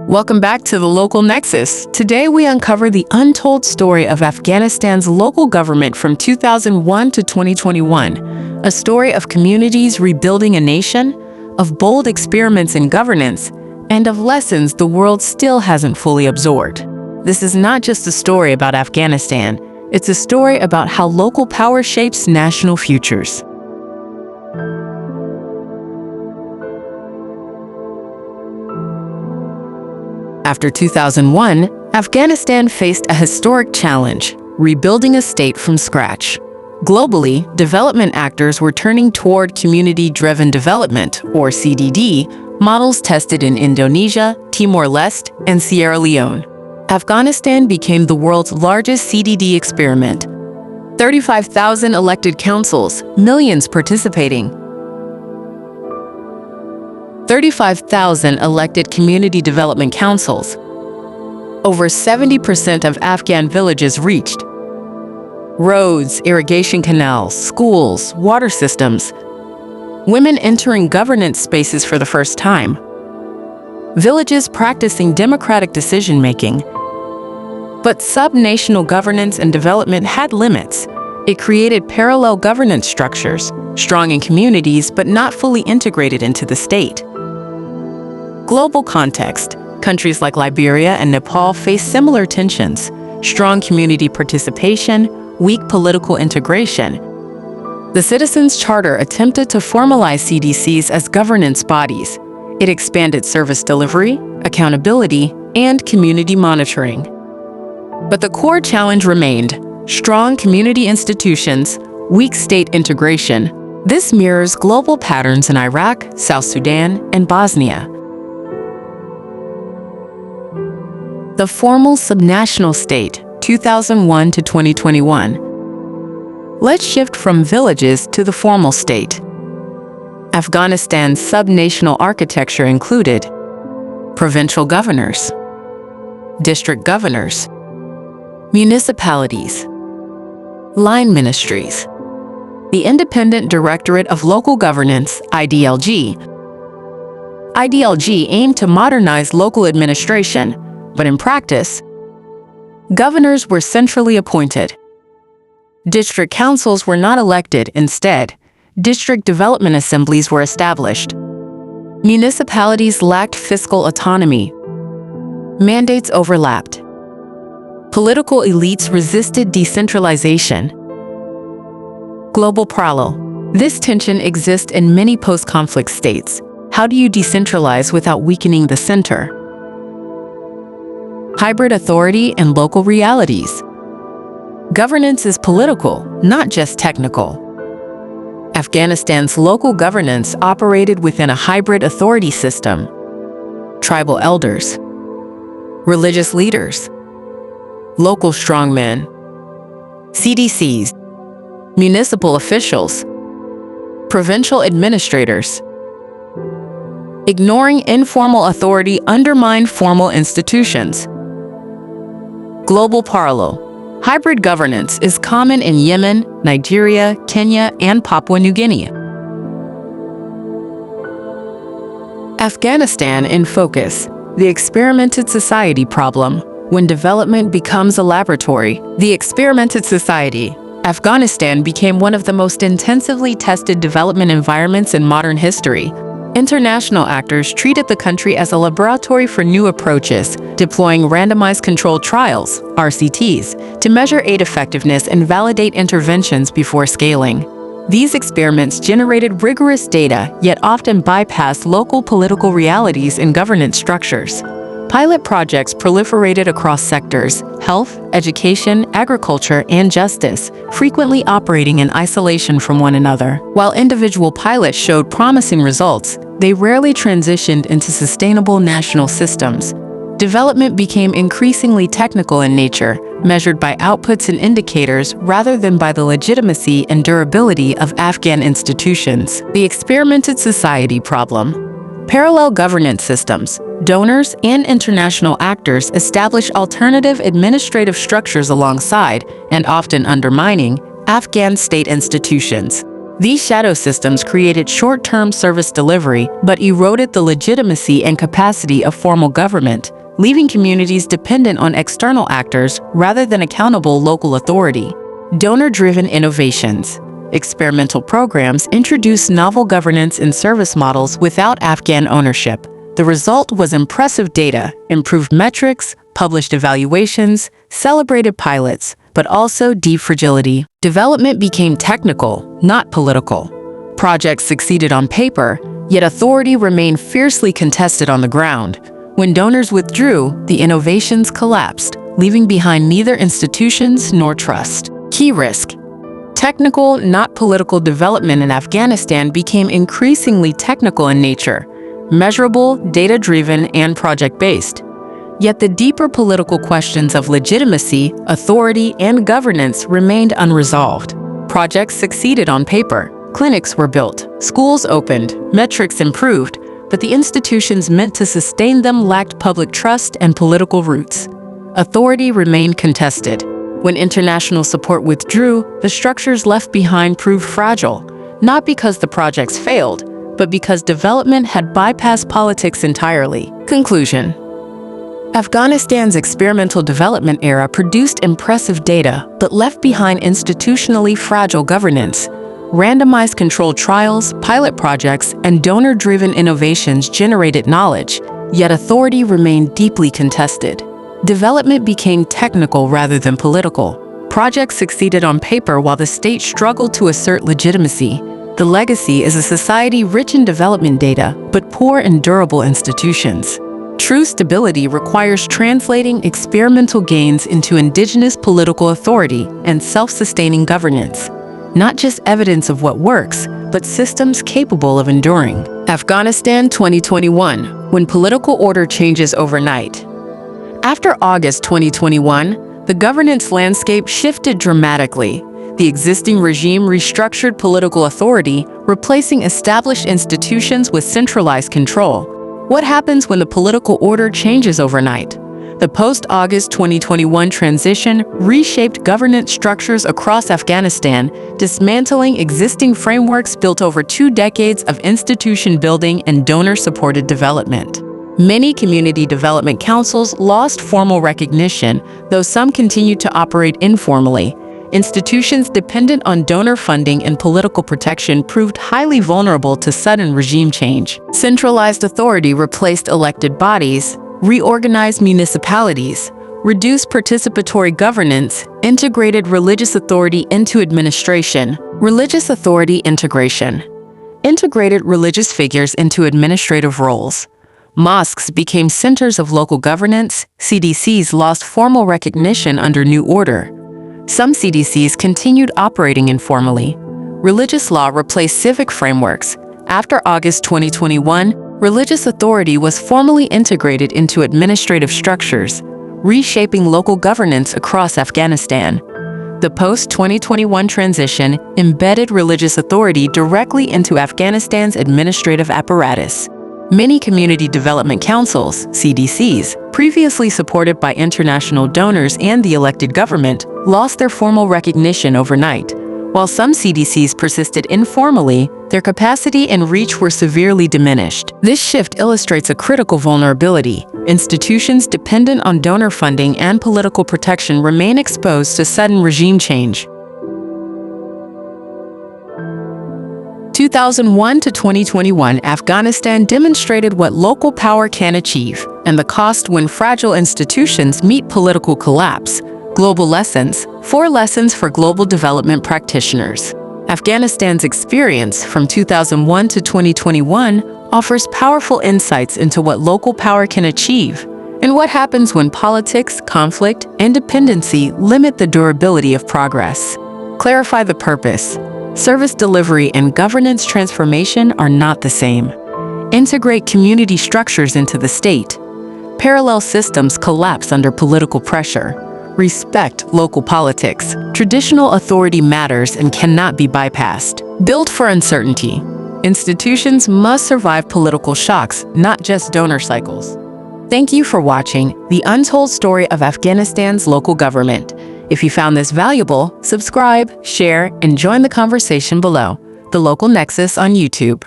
Welcome back to the Local Nexus. Today we uncover the untold story of Afghanistan's local government from 2001 to 2021, a story of communities rebuilding a nation, of bold experiments in governance, and of lessons the world still hasn't fully absorbed. This is not just a story about Afghanistan, it's a story about how local power shapes national futures. After 2001, Afghanistan faced a historic challenge, rebuilding a state from scratch. Globally, development actors were turning toward community-driven development, or CDD, models tested in Indonesia, Timor-Leste, and Sierra Leone. Afghanistan became the world's largest CDD experiment. 35,000 elected councils, millions participating. 35,000 elected community development councils. Over 70% of Afghan villages reached. Roads, irrigation canals, schools, water systems. Women entering governance spaces for the first time. Villages practicing democratic decision-making. But subnational governance and development had limits. It created parallel governance structures, strong in communities but not fully integrated into the state. Global context. Countries like Liberia and Nepal face similar tensions: strong community participation, weak political integration. The Citizens' Charter attempted to formalize CDCs as governance bodies. It expanded service delivery, accountability, and community monitoring. But the core challenge remained: strong community institutions, weak state integration. This mirrors global patterns in Iraq, South Sudan, and Bosnia. The formal subnational state, 2001 to 2021. Let's shift from villages to the formal state. Afghanistan's subnational architecture included provincial governors, district governors, municipalities, line ministries, the Independent Directorate of Local Governance, IDLG. IDLG aimed to modernize local administration, but in practice, governors were centrally appointed. District councils were not elected. Instead, district development assemblies were established. Municipalities lacked fiscal autonomy. Mandates overlapped. Political elites resisted decentralization. Global parallel. This tension exists in many post-conflict states. How do you decentralize without weakening the center? Hybrid authority and local realities. Governance is political, not just technical. Afghanistan's local governance operated within a hybrid authority system. Tribal elders, religious leaders, local strongmen, CDCs, municipal officials, provincial administrators. Ignoring informal authority undermined formal institutions. Global parallel. Hybrid governance is common in Yemen, Nigeria, Kenya, and Papua New Guinea. Afghanistan in focus. The experimented society problem. When development becomes a laboratory. The experimented society. Afghanistan became one of the most intensively tested development environments in modern history. International actors treated the country as a laboratory for new approaches, deploying randomized controlled trials, RCTs, to measure aid effectiveness and validate interventions before scaling. These experiments generated rigorous data, yet often bypassed local political realities and governance structures. Pilot projects proliferated across sectors: health, education, agriculture, and justice, frequently operating in isolation from one another. While individual pilots showed promising results, they rarely transitioned into sustainable national systems. Development became increasingly technical in nature, measured by outputs and indicators rather than by the legitimacy and durability of Afghan institutions. The experimented society problem. Parallel governance systems. Donors and international actors establish alternative administrative structures alongside, and often undermining, Afghan state institutions. These shadow systems created short-term service delivery but eroded the legitimacy and capacity of formal government, leaving communities dependent on external actors rather than accountable local authority. Donor-driven innovations. Experimental programs introduced novel governance and service models without Afghan ownership. The result was impressive data, improved metrics, published evaluations, celebrated pilots, but also deep fragility. Development became technical, not political. Projects succeeded on paper, yet authority remained fiercely contested on the ground. When donors withdrew, the innovations collapsed, leaving behind neither institutions nor trust. Key risk. Technical, not political development in Afghanistan became increasingly technical in nature, measurable, data-driven, and project-based. Yet the deeper political questions of legitimacy, authority, and governance remained unresolved. Projects succeeded on paper. Clinics were built, schools opened, metrics improved, but the institutions meant to sustain them lacked public trust and political roots. Authority remained contested. When international support withdrew, the structures left behind proved fragile, not because the projects failed, but because development had bypassed politics entirely. Conclusion. Afghanistan's experimental development era produced impressive data, but left behind institutionally fragile governance. Randomized controlled trials, pilot projects, and donor-driven innovations generated knowledge, yet authority remained deeply contested. Development became technical rather than political. Projects succeeded on paper while the state struggled to assert legitimacy. The legacy is a society rich in development data, but poor in durable institutions. True stability requires translating experimental gains into indigenous political authority and self-sustaining governance. Not just evidence of what works, but systems capable of enduring. Afghanistan 2021, when political order changes overnight. After August 2021, the governance landscape shifted dramatically. The existing regime restructured political authority, replacing established institutions with centralized control. What happens when the political order changes overnight? The post-August 2021 transition reshaped governance structures across Afghanistan, dismantling existing frameworks built over 2 decades of institution building and donor-supported development. Many community development councils lost formal recognition, though some continued to operate informally. Institutions dependent on donor funding and political protection proved highly vulnerable to sudden regime change. Centralized authority replaced elected bodies, reorganized municipalities, reduced participatory governance, integrated religious authority into administration. Religious authority integration. Integrated religious figures into administrative roles. Mosques became centers of local governance. CDCs lost formal recognition under new order. Some CDCs continued operating informally. Religious law replaced civic frameworks. After August 2021, religious authority was formally integrated into administrative structures, reshaping local governance across Afghanistan. The post-2021 transition embedded religious authority directly into Afghanistan's administrative apparatus. Many community development councils, CDCs, previously supported by international donors and the elected government, lost their formal recognition overnight. While some CDCs persisted informally, their capacity and reach were severely diminished. This shift illustrates a critical vulnerability. Institutions dependent on donor funding and political protection remain exposed to sudden regime change. 2001 to 2021, Afghanistan demonstrated what local power can achieve, and the cost when fragile institutions meet political collapse. Global lessons. 4 lessons for global development practitioners. Afghanistan's experience from 2001 to 2021 offers powerful insights into what local power can achieve and what happens when politics, conflict, and dependency limit the durability of progress. Clarify the purpose. Service delivery and governance transformation are not the same. Integrate community structures into the state. Parallel systems collapse under political pressure. Respect local politics. Traditional authority matters and cannot be bypassed. Build for uncertainty. Institutions must survive political shocks, not just donor cycles. Thank you for watching The Untold Story of Afghanistan's Local Government. If you found this valuable, subscribe, share, and join the conversation below. The Local Nexus on YouTube.